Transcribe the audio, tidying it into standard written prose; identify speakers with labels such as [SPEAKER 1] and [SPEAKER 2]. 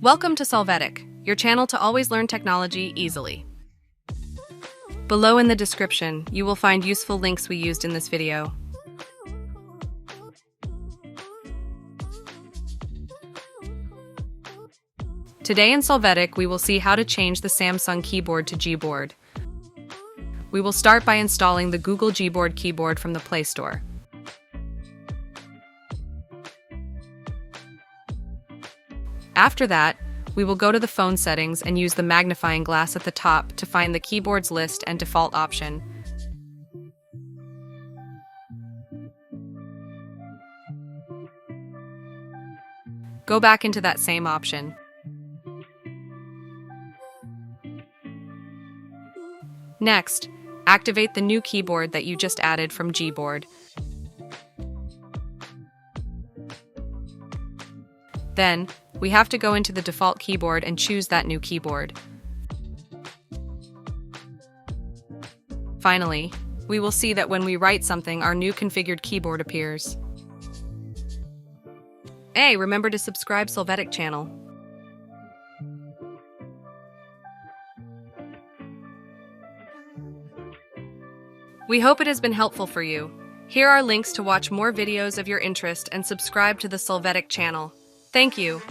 [SPEAKER 1] Welcome to Solvetic, your channel to always learn technology easily. Below in the description, you will find useful links we used in this video. Today in Solvetic, we will see how to change the Samsung keyboard to Gboard. We will start by installing the Google Gboard keyboard from the Play Store. After that, we will go to the phone settings and use the magnifying glass at the top to find the keyboard's list and default option. Go back into that same option. Next, activate the new keyboard that you just added from Gboard. Then, we have to go into the default keyboard and choose that new keyboard. Finally, we will see that when we write something, our new configured keyboard appears. Hey, remember to subscribe Solvetic channel. We hope it has been helpful for you. Here are links to watch more videos of your interest and subscribe to the Solvetic channel. Thank you.